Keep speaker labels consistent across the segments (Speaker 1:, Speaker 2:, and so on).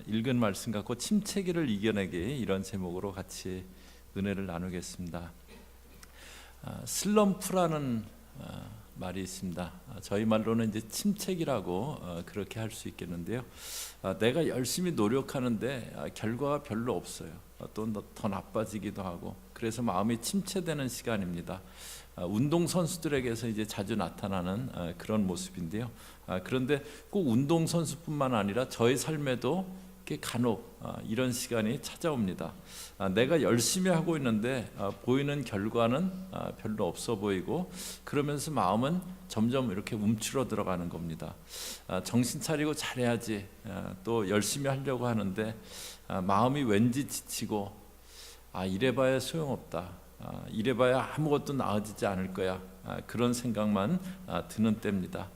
Speaker 1: 읽은 말씀 갖고 침체기를 이겨내기, 이런 제목으로 같이 은혜를 나누겠습니다. 슬럼프라는 말이 있습니다. 저희 말로는 이제 침체기라고 그렇게 할 수 있겠는데요. 내가 열심히 노력하는데 결과가 별로 없어요. 또 더 나빠지기도 하고, 그래서 마음이 침체되는 시간입니다. 운동 선수들에게서 이제 자주 나타나는 그런 모습인데요. 그런데 꼭 운동 선수뿐만 아니라 저의 삶에도 간혹 이런 시간이 찾아옵니다. 내가 열심히 하고 있는데 보이는 결과는 별로 없어 보이고, 그러면서 마음은 점점 이렇게 움츠러 들어가는 겁니다. 정신 차리고 잘해야지, 또 열심히 하려고 하는데 마음이 왠지 지치고, 이래봐야 소용없다, 이래봐야 아무것도 나아지지 않을 거야, 그런 생각만 드는 때입니다.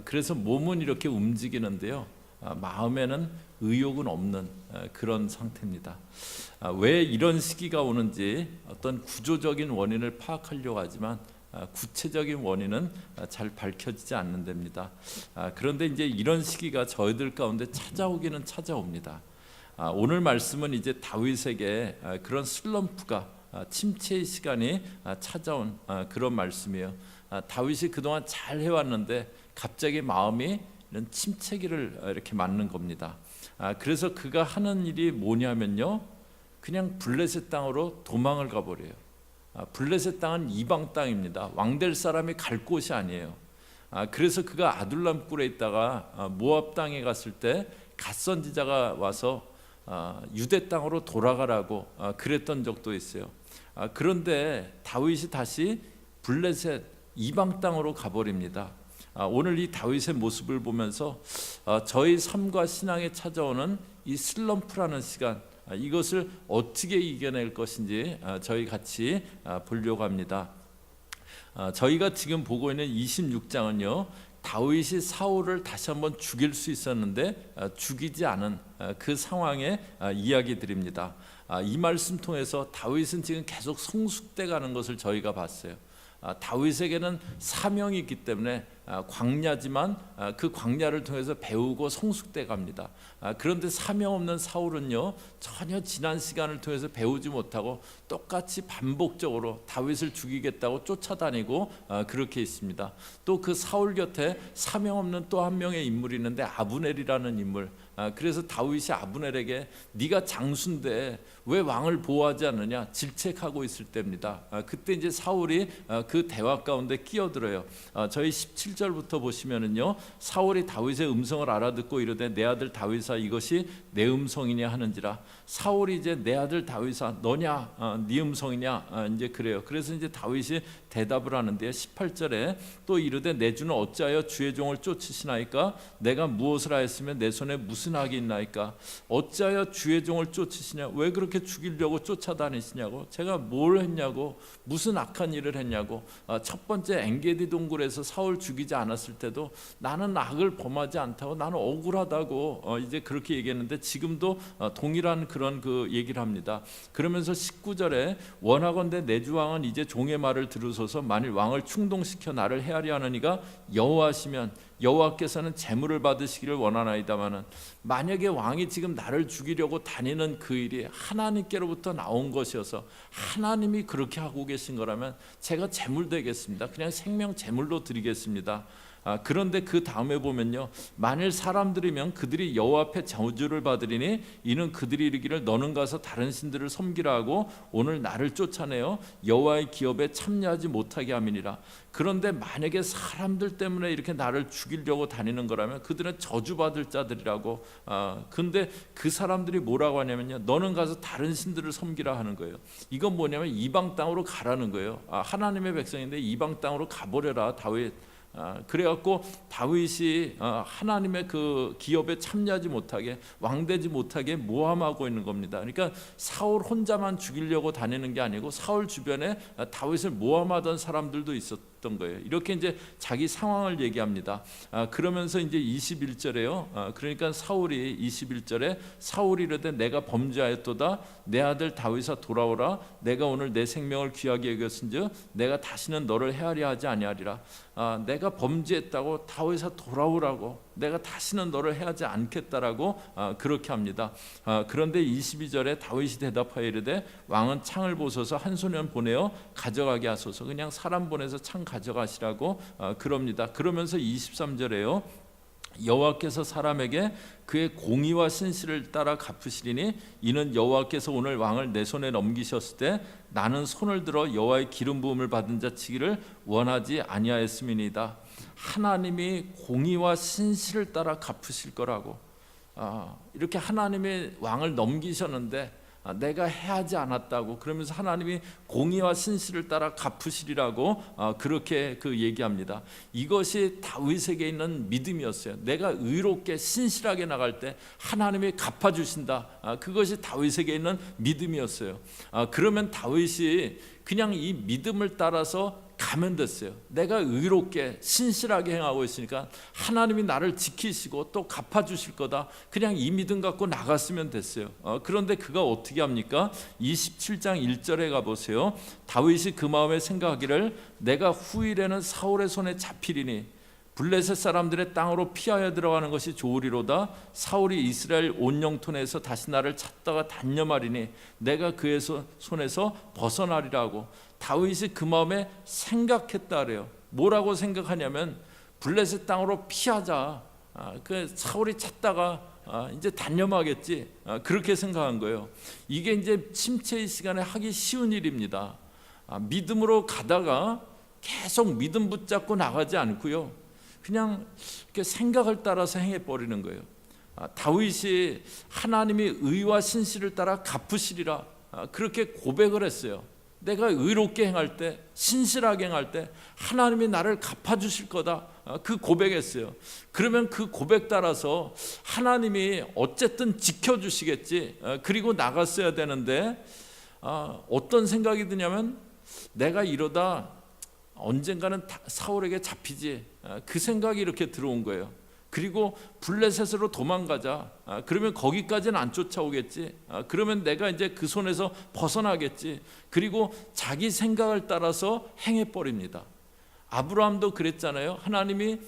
Speaker 1: 그래서 몸은 이렇게 움직이는데요, 마음에는 의욕은 없는 그런 상태입니다. 왜 이런 시기가 오는지 어떤 구조적인 원인을 파악하려고 하지만 구체적인 원인은 잘 밝혀지지 않는 데입니다. 그런데 이제 이런 시기가 저희들 가운데 찾아오기는 찾아옵니다. 오늘 말씀은 이제 다윗에게 그런 슬럼프가, 침체의 시간이 찾아온 그런 말씀이에요. 다윗이 그동안 잘 해왔는데 갑자기 마음이 이런 침체기를 이렇게 맞는 겁니다. 그래서 그가 하는 일이 뭐냐면요, 그냥 블레셋 땅으로 도망을 가버려요. 블레셋 땅은 이방 땅입니다. 왕될 사람이 갈 곳이 아니에요. 그래서 그가 아둘람 굴에 있다가 모압 땅에 갔을 때 갓선지자가 와서 유대 땅으로 돌아가라고 그랬던 적도 있어요. 그런데 다윗이 다시 블레셋 이방 땅으로 가버립니다. 오늘 이 다윗의 모습을 보면서 저희 삶과 신앙에 찾아오는 이 슬럼프라는 시간, 이것을 어떻게 이겨낼 것인지 저희 같이 보려고 합니다. 저희가 지금 보고 있는 26장은요, 다윗이 사울을 다시 한번 죽일 수 있었는데 죽이지 않은 그 상황의 이야기들입니다. 이 말씀 통해서 다윗은 지금 계속 성숙돼 가는 것을 저희가 봤어요. 다윗에게는 사명이 있기 때문에 광야지만 그 광야를 통해서 배우고 성숙돼 갑니다. 그런데 사명 없는 사울은요, 전혀 지난 시간을 통해서 배우지 못하고 똑같이 반복적으로 다윗을 죽이겠다고 쫓아다니고 그렇게 있습니다. 또 그 사울 곁에 사명 없는 또 한 명의 인물이 있는데 아브넬이라는 인물. 그래서 다윗이 아브넬에게 네가 장수인데 왜 왕을 보호하지 않느냐 질책하고 있을 때입니다. 그때 이제 사울이 그 대화 가운데 끼어들어요. 저희 17절부터 보시면은요, 사울이 다윗의 음성을 알아듣고 이르되 내 아들 다윗아 이것이 내 음성이냐 하는지라. 사울이 이제 내 아들 다윗아 너냐, 네 음성이냐, 이제 그래요. 그래서 이제 다윗이 대답을 하는데요, 18절에 또 이르되 내 주는 어찌하여 주의 종을 쫓으시나이까? 내가 무엇을 하였으면 내 손에 무슨 악이 있나이까? 어찌하여 주의 종을 쫓으시냐? 왜 그렇게 죽이려고 쫓아다니시냐고? 제가 뭘 했냐고? 무슨 악한 일을 했냐고? 첫 번째 엔게디 동굴에서 사울 죽이지 않았을 때도 나는 악을 범하지 않다고, 나는 억울하다고 이제 그렇게 얘기했는데 지금도 동일한 그런 그 얘기를 합니다. 그러면서 19절에 원하건대 내 주 왕은 이제 종의 말을 들으소서. 만일 왕을 충동시켜 나를 헤아려 하느니가 여호와시면 여호와께서는 재물을 받으시기를 원하나이다마는, 만약에 왕이 지금 나를 죽이려고 다니는 그 일이 하나님께로부터 나온 것이어서 하나님이 그렇게 하고 계신 거라면 제가 재물 되겠습니다. 그냥 생명 재물로 드리겠습니다. 그런데 그 다음에 보면요, 만일 사람들이면 그들이 여호와 앞에 저주를 받으리니 이는 그들이 이르기를 너는 가서 다른 신들을 섬기라 하고 오늘 나를 쫓아내어 여호와의 기업에 참여하지 못하게 함이니라. 그런데 만약에 사람들 때문에 이렇게 나를 죽이려고 다니는 거라면 그들은 저주받을 자들이라고. 근데 그 사람들이 뭐라고 하냐면요, 너는 가서 다른 신들을 섬기라 하는 거예요. 이건 뭐냐면 이방 땅으로 가라는 거예요. 하나님의 백성인데 이방 땅으로 가버려라 다윗. 그래갖고 다윗이 하나님의 그 기업에 참여하지 못하게, 왕되지 못하게 모함하고 있는 겁니다. 그러니까 사울 혼자만 죽이려고 다니는 게 아니고 사울 주변에 다윗을 모함하던 사람들도 있었던 거예요. 이렇게 이제 자기 상황을 얘기합니다. 그러면서 이제 21절에요. 그러니까 사울이 21절에 사울이 이르되 내가 범죄하였도다. 내 아들 다윗아 돌아오라. 내가 오늘 내 생명을 귀하게 여겼은즉 내가 다시는 너를 헤아려 하지 아니하리라. 내가 범죄했다고 다윗아 돌아오라고 내가 다시는 너를 해하지 않겠다라고 그렇게 합니다. 그런데 22절에 다윗이 대답하여 이르되 왕은 창을 보소서 한 소년 보내어 가져가게 하소서. 그냥 사람 보내서 창 가져가시라고 그럽니다. 그러면서 23절에요. 여호와께서 사람에게 그의 공의와 신실을 따라 갚으시리니 이는 여호와께서 오늘 왕을 내 손에 넘기셨을 때 나는 손을 들어 여호와의 기름 부음을 받은 자 치기를 원하지 아니하였음이니이다. 하나님이 공의와 신실을 따라 갚으실 거라고 이렇게 하나님이 왕을 넘기셨는데 내가 해하지 않았다고 그러면서 하나님이 공의와 신실을 따라 갚으시리라고 그렇게 얘기합니다. 이것이 다윗에게 있는 믿음이었어요. 내가 의롭게 신실하게 나갈 때 하나님이 갚아주신다. 그것이 다윗에게 있는 믿음이었어요. 그러면 다윗이 그냥 이 믿음을 따라서 가면 됐어요. 내가 의롭게 신실하게 행하고 있으니까 하나님이 나를 지키시고 또 갚아주실 거다. 그냥 이 믿음 갖고 나갔으면 됐어요. 그런데 그가 어떻게 합니까? 27장 1절에 가보세요. 다윗이 그 마음에 생각하기를 내가 후일에는 사울의 손에 잡히리니 블레셋 사람들의 땅으로 피하여 들어가는 것이 좋으리로다. 사울이 이스라엘 온 영토내에서 다시 나를 찾다가 단념하리니 내가 그의 손에서 벗어나리라고 다윗이 그 마음에 생각했다 그래요. 뭐라고 생각하냐면 블레셋 땅으로 피하자. 그 사울이 찾다가 이제 단념하겠지. 그렇게 생각한 거예요. 이게 이제 침체의 시간에 하기 쉬운 일입니다. 믿음으로 가다가 계속 믿음 붙잡고 나가지 않고요. 그냥 이렇게 생각을 따라서 행해버리는 거예요. 다윗이 하나님이 의와 신실을 따라 갚으시리라 그렇게 고백을 했어요. 내가 의롭게 행할 때 신실하게 행할 때 하나님이 나를 갚아주실 거다 그 고백했어요. 그러면 그 고백 따라서 하나님이 어쨌든 지켜주시겠지. 그리고 나갔어야 되는데 어떤 생각이 드냐면 내가 이러다 언젠가는 사울에게 잡히지. 그 생각이 이렇게 들어온 거예요. 그리고 블레셋으로 도망가자. 그러면 거기까지는 안 쫓아오겠지. 그러면 내가 이제 그 손에서 벗어나겠지. 그리고 자기 생각을 따라서 행해버립니다. 아브라함도 그랬잖아요. 하나님이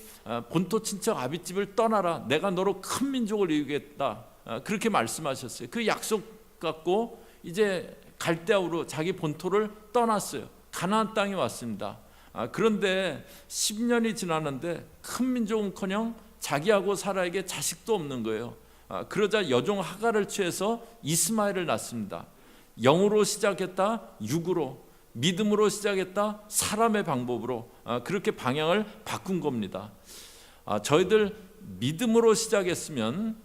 Speaker 1: 본토 친척 아비집을 떠나라. 내가 너로 큰 민족을 이루겠다. 그렇게 말씀하셨어요. 그 약속 갖고 이제 갈대아우로 자기 본토를 떠났어요. 가나안 땅에 왔습니다. 그런데 10년이 지났는데 큰 민족은커녕 자기하고 사라에게 자식도 없는 거예요. 그러자 여종 하갈을 취해서 이스마엘을 낳습니다. 영으로 시작했다 육으로, 믿음으로 시작했다 사람의 방법으로, 그렇게 방향을 바꾼 겁니다. 저희들 믿음으로 시작했으면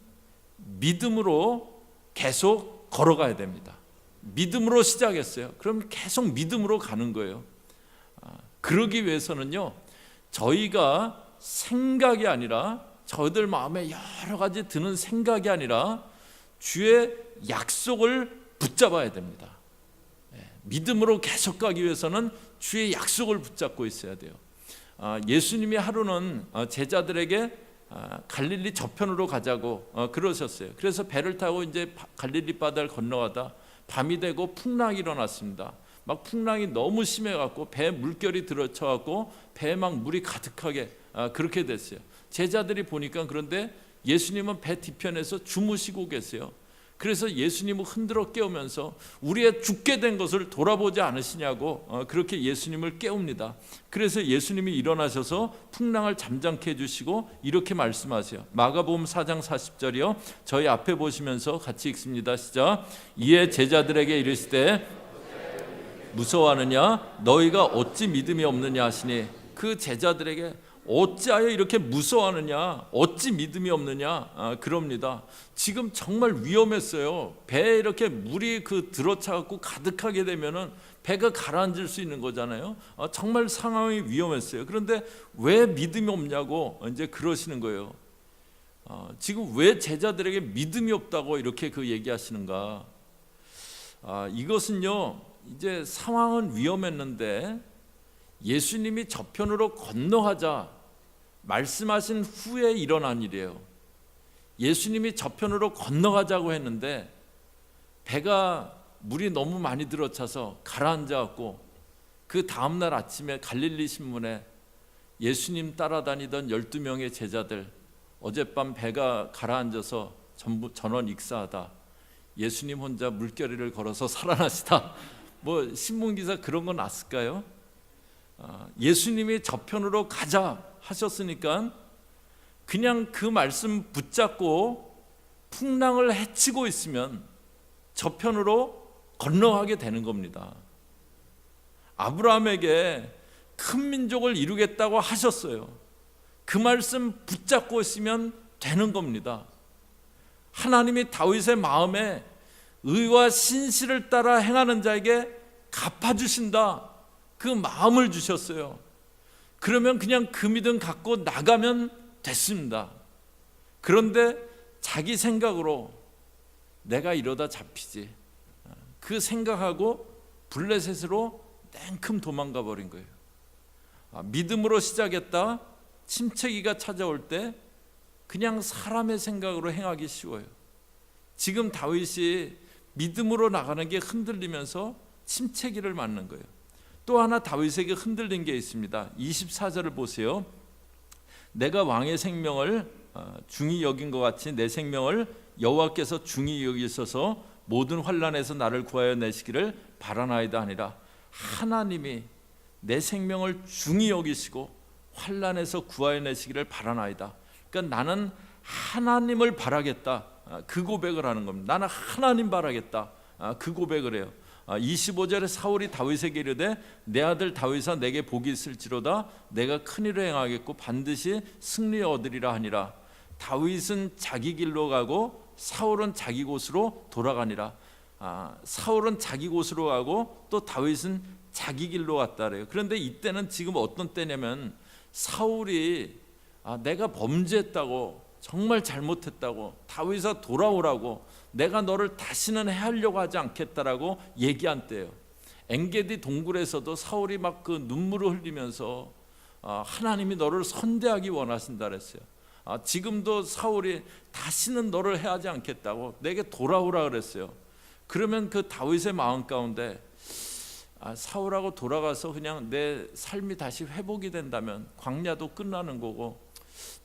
Speaker 1: 믿음으로 계속 걸어가야 됩니다. 믿음으로 시작했어요. 그럼 계속 믿음으로 가는 거예요. 그러기 위해서는요, 저희가 생각이 아니라 저희들 마음에 여러 가지 드는 생각이 아니라 주의 약속을 붙잡아야 됩니다. 믿음으로 계속 가기 위해서는 주의 약속을 붙잡고 있어야 돼요. 예수님이 하루는 제자들에게 갈릴리 저편으로 가자고 그러셨어요. 그래서 배를 타고 이제 갈릴리 바다를 건너가다 밤이 되고 풍랑이 일어났습니다. 막 풍랑이 너무 심해갖고 배에 물결이 들어쳐갖고 배에 막 물이 가득하게 그렇게 됐어요. 제자들이 보니까 그런데 예수님은 배 뒤편에서 주무시고 계세요. 그래서 예수님을 흔들어 깨우면서 우리의 죽게 된 것을 돌아보지 않으시냐고 그렇게 예수님을 깨웁니다. 그래서 예수님이 일어나셔서 풍랑을 잠잠케 해주시고 이렇게 말씀하세요. 마가복음 4장 40절이요. 저희 앞에 보시면서 같이 읽습니다. 시작. 이에 제자들에게 이르시되 무서워하느냐 너희가 어찌 믿음이 없느냐 하시니 그 제자들에게 어찌하여 이렇게 무서워하느냐 어찌 믿음이 없느냐 그럽니다. 지금 정말 위험했어요. 배에 이렇게 물이 들어차갖고 가득하게 되면은 배가 가라앉을 수 있는 거잖아요. 정말 상황이 위험했어요. 그런데 왜 믿음이 없냐고 이제 그러시는 거예요. 지금 왜 제자들에게 믿음이 없다고 이렇게 얘기하시는가? 이것은요, 이제 상황은 위험했는데 예수님이 저편으로 건너가자 말씀하신 후에 일어난 일이에요. 예수님이 저편으로 건너가자고 했는데 배가 물이 너무 많이 들어차서 가라앉아갖고 그 다음날 아침에 갈릴리 신문에 예수님 따라다니던 12명의 제자들 어젯밤 배가 가라앉아서 전원 익사하다. 예수님 혼자 물결위를 걸어서 살아나시다. 뭐 신문기사 그런 거 났을까요? 예수님이 저편으로 가자 하셨으니까 그냥 그 말씀 붙잡고 풍랑을 헤치고 있으면 저편으로 건너가게 되는 겁니다. 아브라함에게 큰 민족을 이루겠다고 하셨어요. 그 말씀 붙잡고 있으면 되는 겁니다. 하나님이 다윗의 마음에 의와 신실을 따라 행하는 자에게 갚아주신다, 그 마음을 주셨어요. 그러면 그냥 그 믿음 갖고 나가면 됐습니다. 그런데 자기 생각으로 내가 이러다 잡히지, 그 생각하고 블레셋으로 냉큼 도망가 버린 거예요. 믿음으로 시작했다 침체기가 찾아올 때 그냥 사람의 생각으로 행하기 쉬워요. 지금 다윗이 믿음으로 나가는 게 흔들리면서 침체기를 맞는 거예요. 또 하나 다윗에게 흔들린 게 있습니다. 24절을 보세요. 내가 왕의 생명을 중히 여긴 것 같이 내 생명을 여호와께서 중히 여기셔서 모든 환난에서 나를 구하여 내시기를 바라나이다 하니라. 하나님이 내 생명을 중히 여기시고 환난에서 구하여 내시기를 바라나이다. 그러니까 나는 하나님을 바라겠다, 그 고백을 하는 겁니다. 나는 하나님 바라겠다, 그 고백을 해요. 25절에 사울이 다윗에게 이르되 내 아들 다윗아 내게 복이 있을지로다 내가 큰일을 행하겠고 반드시 승리 얻으리라 하니라. 다윗은 자기 길로 가고 사울은 자기 곳으로 돌아가니라. 사울은 자기 곳으로 가고 또 다윗은 자기 길로 갔다 그래요. 그런데 이때는 지금 어떤 때냐면 사울이 내가 범죄했다고, 정말 잘못했다고, 다윗아 돌아오라고, 내가 너를 다시는 해하려고 하지 않겠다라고 얘기한 때예요. 엔게디 동굴에서도 사울이 막 그 눈물을 흘리면서 하나님이 너를 선대하기 원하신다 그랬어요. 지금도 사울이 다시는 너를 해하지 않겠다고 내게 돌아오라 그랬어요. 그러면 그 다윗의 마음 가운데 사울하고 돌아가서 그냥 내 삶이 다시 회복이 된다면 광야도 끝나는 거고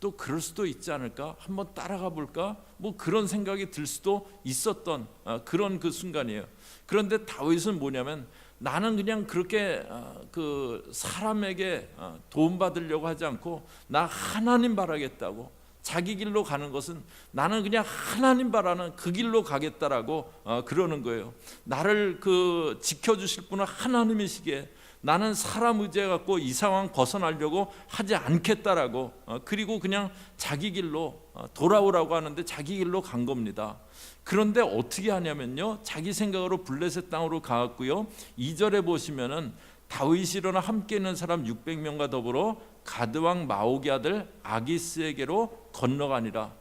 Speaker 1: 또 그럴 수도 있지 않을까? 한번 따라가 볼까? 뭐 그런 생각이 들 수도 있었던 그런 그 순간이에요. 그런데 다윗은 뭐냐면 나는 그냥 그렇게 그 사람에게 도움받으려고 하지 않고 나 하나님 바라겠다고, 자기 길로 가는 것은 나는 그냥 하나님 바라는 그 길로 가겠다라고 그러는 거예요. 나를 그 지켜주실 분은 하나님이시기에 나는 사람 의지해 갖고 이 상황 벗어나려고 하지 않겠다라고, 그리고 그냥 자기 길로 돌아오라고 하는데 자기 길로 간 겁니다. 그런데 어떻게 하냐면요, 자기 생각으로 블레셋 땅으로 가왔고요. 2절에 보시면은 다윗이 일어나 함께 있는 사람 600명과 더불어 가드왕 마옥의 아들 아기스에게로 건너가니라.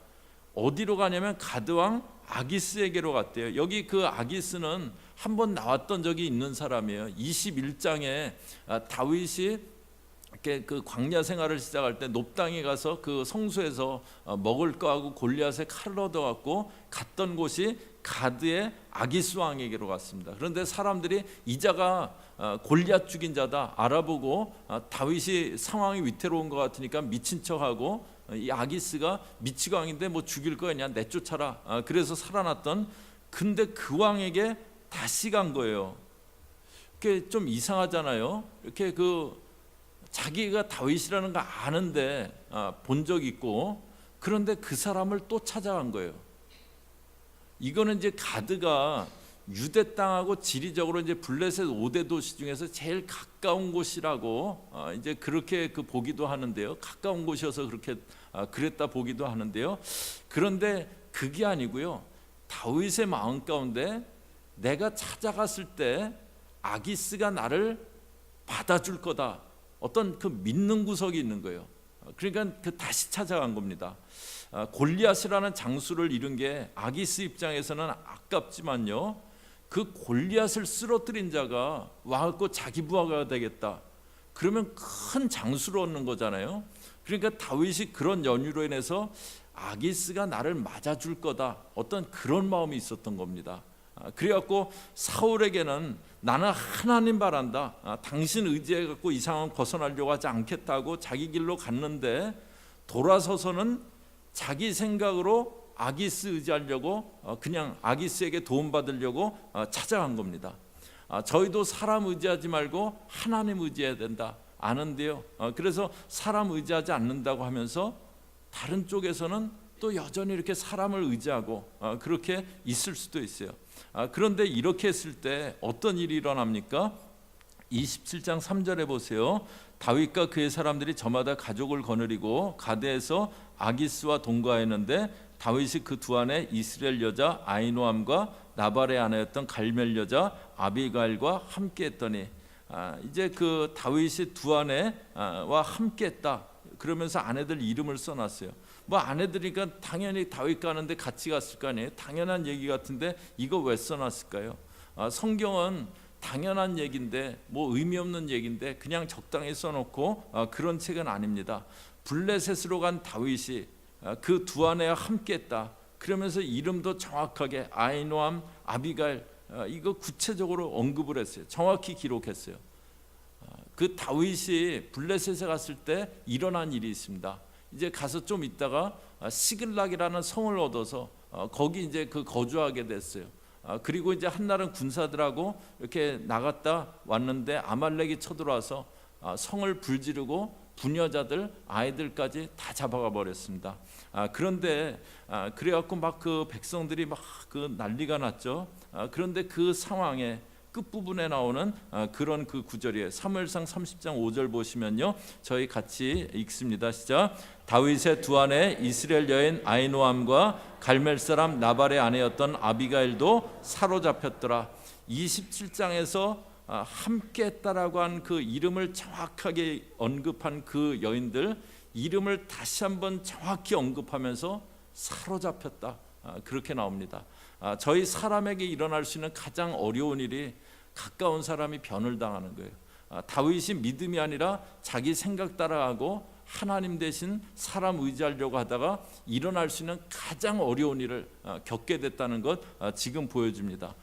Speaker 1: 어디로 가냐면 가드왕 아기스에게로 갔대요. 여기 그 아기스는 한번 나왔던 적이 있는 사람이에요. 21장에 다윗이 이렇게 그 광야 생활을 시작할 때 높당에 가서 그 성소에서 먹을 거 하고 골리앗의 칼을 얻어갖고 갔던 곳이 가드의 아기스 왕에게로 갔습니다. 그런데 사람들이 이자가 골리앗 죽인 자다 알아보고 다윗이 상황이 위태로운 것 같으니까 미친 척하고 이 아기스가 미치고 왕인데 뭐 죽일 거냐 내쫓아라. 그래서 살아났던, 근데 그 왕에게 다시 간 거예요. 그게 좀 이상하잖아요. 이렇게 그 자기가 다윗이라는 거 아는데 본 적 있고, 그런데 그 사람을 또 찾아간 거예요. 이거는 이제 가드가 유대 땅하고 지리적으로 이제 블레셋 5대 도시 중에서 제일 가까운 곳이라고 이제 그렇게 그 보기도 하는데요. 가까운 곳이어서 그렇게 그랬다 보기도 하는데요. 그런데 그게 아니고요. 다윗의 마음 가운데 내가 찾아갔을 때 아기스가 나를 받아줄 거다, 어떤 그 믿는 구석이 있는 거예요. 그러니까 그 다시 찾아간 겁니다. 골리앗이라는 장수를 이룬 게 아기스 입장에서는 아깝지만요, 그 골리앗을 쓰러뜨린 자가 와갖고 자기 부하가 되겠다, 그러면 큰 장수를 얻는 거잖아요. 그러니까 다윗이 그런 연유로 인해서 아기스가 나를 맞아줄 거다, 어떤 그런 마음이 있었던 겁니다. 그래갖고 사울에게는 나는 하나님 바란다, 당신 의지해 갖고 이 상황 벗어나려고 하지 않겠다고 자기 길로 갔는데 돌아서서는 자기 생각으로 아기스 의지하려고 그냥 아기스에게 도움받으려고 찾아간 겁니다. 저희도 사람 의지하지 말고 하나님 의지해야 된다 아는데요. 그래서 사람 의지하지 않는다고 하면서 다른 쪽에서는 또 여전히 이렇게 사람을 의지하고 그렇게 있을 수도 있어요. 그런데 이렇게 했을 때 어떤 일이 일어납니까? 27장 3절에 보세요. 다윗과 그의 사람들이 저마다 가족을 거느리고 가드에서 아기스와 동거하였는데 다윗이 그 두 아내 이스라엘 여자 아히노암과 나발의 아내였던 갈멜 여자 아비가일과 함께했더니 이제 그 다윗이 두 아내와 함께했다. 그러면서 아내들 이름을 써놨어요. 뭐 아내들이니까 당연히 다윗 가는데 같이 갔을 거 아니에요. 당연한 얘기 같은데 이거 왜 써놨을까요? 성경은 당연한 얘기인데 뭐 의미 없는 얘기인데 그냥 적당히 써놓고 그런 책은 아닙니다. 블레셋으로 간 다윗이 그 두 아내와 함께했다. 그러면서 이름도 정확하게 아히노암, 아비가일 이거 구체적으로 언급을 했어요. 정확히 기록했어요. 그 다윗이 블레셋에 갔을 때 일어난 일이 있습니다. 이제 가서 좀 있다가 시글락이라는 성을 얻어서 거기 이제 그 거주하게 됐어요. 그리고 이제 한날은 군사들하고 이렇게 나갔다 왔는데 아말렉이 쳐들어와서 성을 불지르고 부녀자들 아이들까지 다 잡아가 버렸습니다. 그런데 그래갖고 막 그 백성들이 막 그 난리가 났죠. 그런데 그 상황에 끝부분에 나오는 그런 그 구절이에요. 사무엘상 30장 5절 보시면요, 저희 같이 읽습니다. 시작. 다윗의 두 아내 이스라엘 여인 아히노암과 갈멜 사람 나발의 아내였던 아비가일도 사로잡혔더라. 27장에서 함께 했다라고 한 그 이름을 정확하게 언급한 그 여인들 이름을 다시 한번 정확히 언급하면서 사로잡혔다. 그렇게 나옵니다. 저희 사람에게 일어날 수 있는 가장 어려운 일이 가까운 사람이 변을 당하는 거예요. 다윗이 믿음이 아니라 자기 생각 따라하고 하나님 대신 사람 의지하려고 하다가 일어날 수 있는 가장 어려운 일을 겪게 됐다는 것 지금 보여줍니다.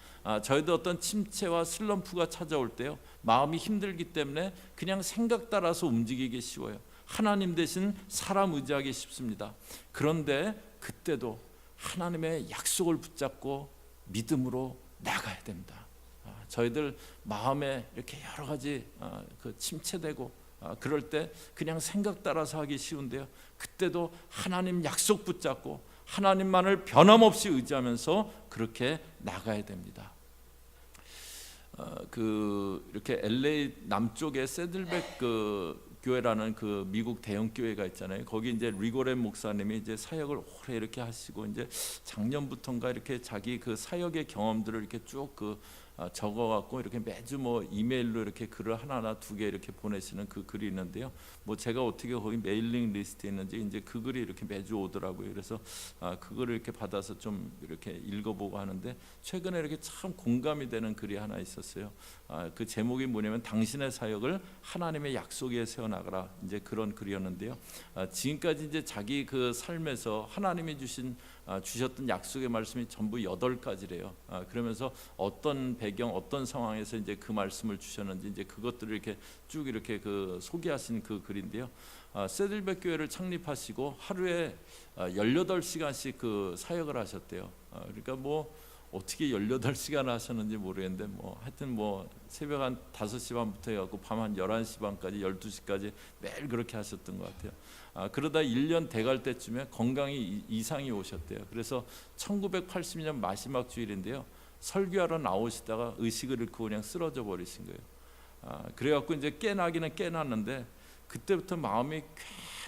Speaker 1: 저희도 어떤 침체와 슬럼프가 찾아올 때요, 마음이 힘들기 때문에 그냥 생각 따라서 움직이기 쉬워요. 하나님 대신 사람 의지하기 쉽습니다. 그런데 그때도 하나님의 약속을 붙잡고 믿음으로 나가야 됩니다. 저희들 마음에 이렇게 여러 가지 그 침체되고 그럴 때 그냥 생각 따라서 하기 쉬운데요, 그때도 하나님 약속 붙잡고 하나님만을 변함없이 의지하면서 그렇게 나가야 됩니다. 이렇게 LA 남쪽에 세들백 교회라는 그 미국 대형 교회가 있잖아요. 거기 이제 리고렌 목사님이 이제 사역을 오래 이렇게 하시고 이제 작년부터인가 이렇게 자기 그 사역의 경험들을 이렇게 쭉 적어갖고 이렇게 매주 뭐 이메일로 이렇게 글을 하나나 두 개 이렇게 보내시는 그 글이 있는데요. 뭐 제가 어떻게 거기 메일링 리스트에 있는지 이제 그 글이 이렇게 매주 오더라고요. 그래서 그거를 이렇게 받아서 좀 이렇게 읽어보고 하는데 최근에 이렇게 참 공감이 되는 글이 하나 있었어요. 그 제목이 뭐냐면 당신의 사역을 하나님의 약속 위에 세워나가라, 이제 그런 글이었는데요. 지금까지 이제 자기 그 삶에서 하나님이 주셨던 약속의 말씀이 전부 8가지래요. 그러면서 어떤 배경, 어떤 상황에서 이제 그 말씀을 주셨는지 이제 그것들을 이렇게 쭉 이렇게 그 소개하신 그 글인데요. 세들백 교회를 창립하시고 하루에 18시간씩 그 사역을 하셨대요. 그러니까 뭐 어떻게 18시간 하셨는지 모르겠는데 뭐 하여튼 뭐 새벽 한 5시 반부터 해갖고 밤 한 11시 반까지 12시까지 매일 그렇게 하셨던 것 같아요. 그러다 1년 돼갈 때쯤에 건강이 이상이 오셨대요. 그래서 1980년 마지막 주일인데요, 설교하러 나오시다가 의식을 잃고 그냥 쓰러져 버리신 거예요. 그래갖고 이제 깨나기는 깨났는데 그때부터 마음이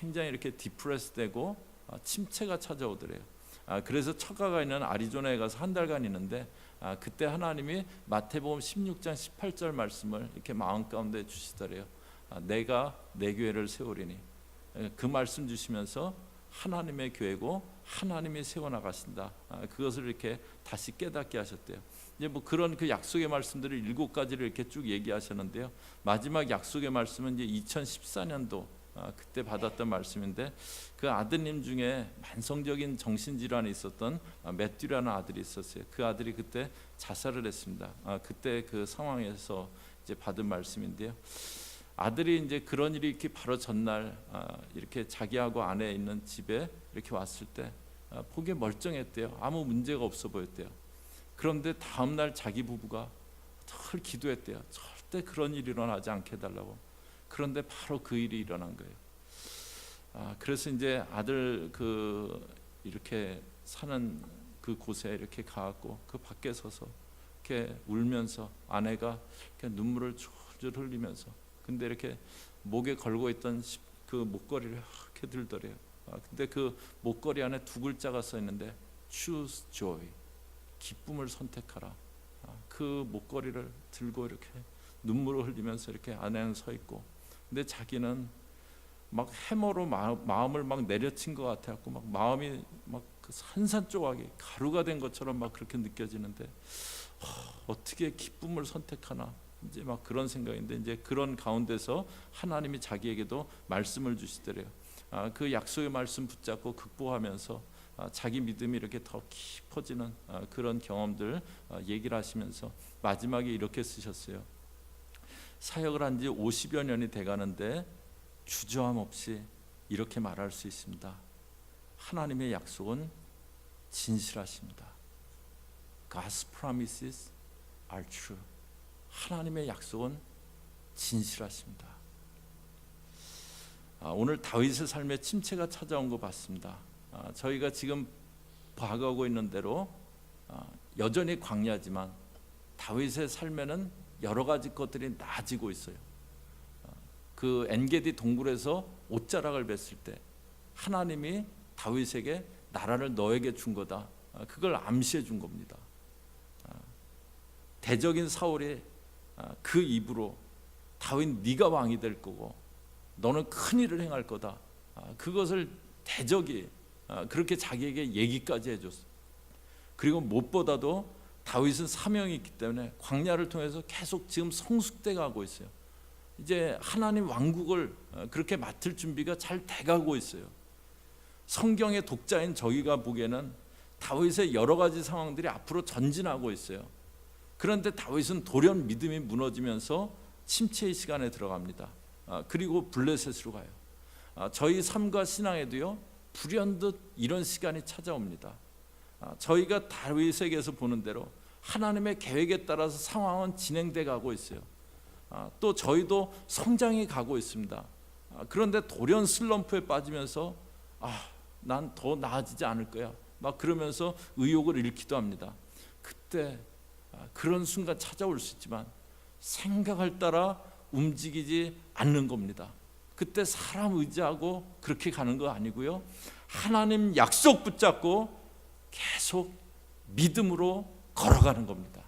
Speaker 1: 굉장히 이렇게 디프레스되고 침체가 찾아오더래요. 그래서 처가가 있는 아리조나에 가서 한 달간 있는데 그때 하나님이 마태복음 16장 18절 말씀을 이렇게 마음 가운데 주시더래요. 내가 내 교회를 세우리니. 그 말씀 주시면서 하나님의 교회고 하나님이 세워나가신다. 그것을 이렇게 다시 깨닫게 하셨대요. 이제 뭐 그런 그 약속의 말씀들을 7가지를 이렇게 쭉 얘기하셨는데요. 마지막 약속의 말씀은 이제 2014년도 그때 받았던 말씀인데, 그 아드님 중에 만성적인 정신질환이 있었던 매튜라는 아들이 있었어요. 그 아들이 그때 자살을 했습니다. 그때 그 상황에서 이제 받은 말씀인데요. 아들이 이제 그런 일이 이렇게 바로 전날 이렇게 자기하고 아내 있는 집에 이렇게 왔을 때 보기에 멀쩡했대요. 아무 문제가 없어 보였대요. 그런데 다음 날 자기 부부가 늘 기도했대요. 절대 그런 일이 일어나지 않게 해달라고. 그런데 바로 그 일이 일어난 거예요. 그래서 이제 아들 이렇게 사는 그 곳에 이렇게 가갖고 그 밖에 서서 이렇게 울면서 아내가 이렇게 눈물을 줄줄 흘리면서, 근데 이렇게 목에 걸고 있던 그 목걸이를 이렇게 들더래요. 근데 그 목걸이 안에 두 글자가 써 있는데 Choose joy, 기쁨을 선택하라. 그 목걸이를 들고 이렇게 눈물을 흘리면서 이렇게 아내는 서 있고, 근데 자기는 막 해머로 마음을 막 내려친 것 같아갖고 막 마음이 막 그 산산조각이 가루가 된 것처럼 막 그렇게 느껴지는데 어떻게 기쁨을 선택하나, 이제 막 그런 생각인데, 이제 그런 가운데서 하나님이 자기에게도 말씀을 주시더래요. 그 약속의 말씀 붙잡고 극복하면서 자기 믿음이 이렇게 더 깊어지는 그런 경험들 얘기를 하시면서 마지막에 이렇게 쓰셨어요. 사역을 한 지 50여 년이 돼가는데 주저함 없이 이렇게 말할 수 있습니다. 하나님의 약속은 진실하십니다. God's promises are true. 하나님의 약속은 진실하십니다. 오늘 다윗의 삶에 침체가 찾아온 거 봤습니다. 저희가 지금 봐가고 있는 대로 여전히 광야지만 다윗의 삶에는 여러 가지 것들이 나아지고 있어요. 그 엔게디 동굴에서 옷자락을 뱄을 때 하나님이 다윗에게 나라를 너에게 준 거다, 그걸 암시해 준 겁니다. 대적인 사울이 그 입으로 다윗 네가 왕이 될 거고 너는 큰 일을 행할 거다, 그것을 대적이 그렇게 자기에게 얘기까지 해줬어요. 그리고 무엇보다도 다윗은 사명이 있기 때문에 광야를 통해서 계속 지금 성숙돼 가고 있어요. 이제 하나님 왕국을 그렇게 맡을 준비가 잘 돼가고 있어요. 성경의 독자인 저희가 보기에는 다윗의 여러 가지 상황들이 앞으로 전진하고 있어요. 그런데 다윗은 돌연 믿음이 무너지면서 침체의 시간에 들어갑니다. 그리고 블레셋으로 가요. 저희 삶과 신앙에도요, 불현듯 이런 시간이 찾아옵니다. 저희가 다윗에게서 보는 대로 하나님의 계획에 따라서 상황은 진행돼 가고 있어요. 또 저희도 성장해 가고 있습니다. 그런데 돌연 슬럼프에 빠지면서 난 더 나아지지 않을 거야, 막 그러면서 의욕을 잃기도 합니다. 그때 그런 순간 찾아올 수 있지만 생각을 따라 움직이지 않는 겁니다. 그때 사람 의지하고 그렇게 가는 거 아니고요, 하나님 약속 붙잡고 계속 믿음으로 걸어가는 겁니다.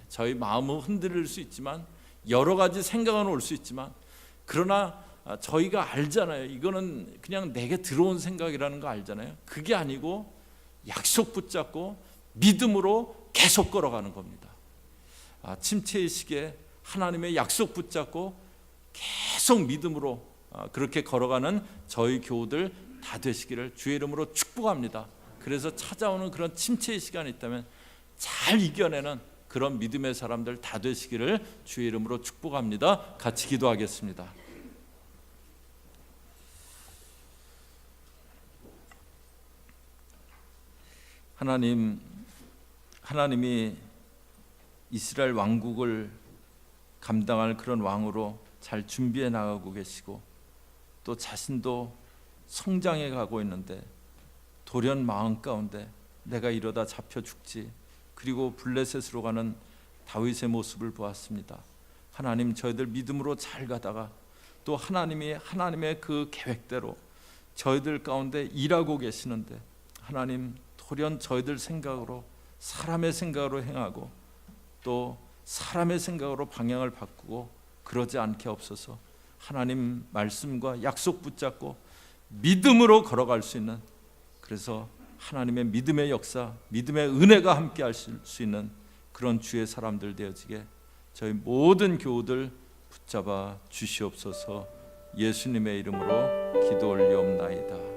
Speaker 1: 저희 마음은 흔들릴 수 있지만, 여러 가지 생각은 올 수 있지만, 그러나 저희가 알잖아요. 이거는 그냥 내게 들어온 생각이라는 거 알잖아요. 그게 아니고 약속 붙잡고 믿음으로 계속 걸어가는 겁니다. 침체의 시기에 하나님의 약속 붙잡고 계속 믿음으로 그렇게 걸어가는 저희 교우들 다 되시기를 주의 이름으로 축복합니다. 그래서 찾아오는 그런 침체의 시간이 있다면 잘 이겨내는 그런 믿음의 사람들 다 되시기를 주의 이름으로 축복합니다. 같이 기도하겠습니다. 하나님이 이스라엘 왕국을 감당할 그런 왕으로 잘 준비해 나가고 계시고, 또 자신도 성장해 가고 있는데 돌연 마음 가운데 내가 이러다 잡혀 죽지, 그리고 블레셋으로 가는 다윗의 모습을 보았습니다. 하나님, 저희들 믿음으로 잘 가다가 또 하나님의 그 계획대로 저희들 가운데 일하고 계시는데, 하나님 돌연 저희들 생각으로, 사람의 생각으로 행하고 또 사람의 생각으로 방향을 바꾸고 그러지 않게 없어서 하나님 말씀과 약속 붙잡고 믿음으로 걸어갈 수 있는, 그래서 하나님의 믿음의 역사, 믿음의 은혜가 함께 할 수 있는 그런 주의 사람들 되어지게 저희 모든 교우들 붙잡아 주시옵소서. 예수님의 이름으로 기도 올리옵나이다.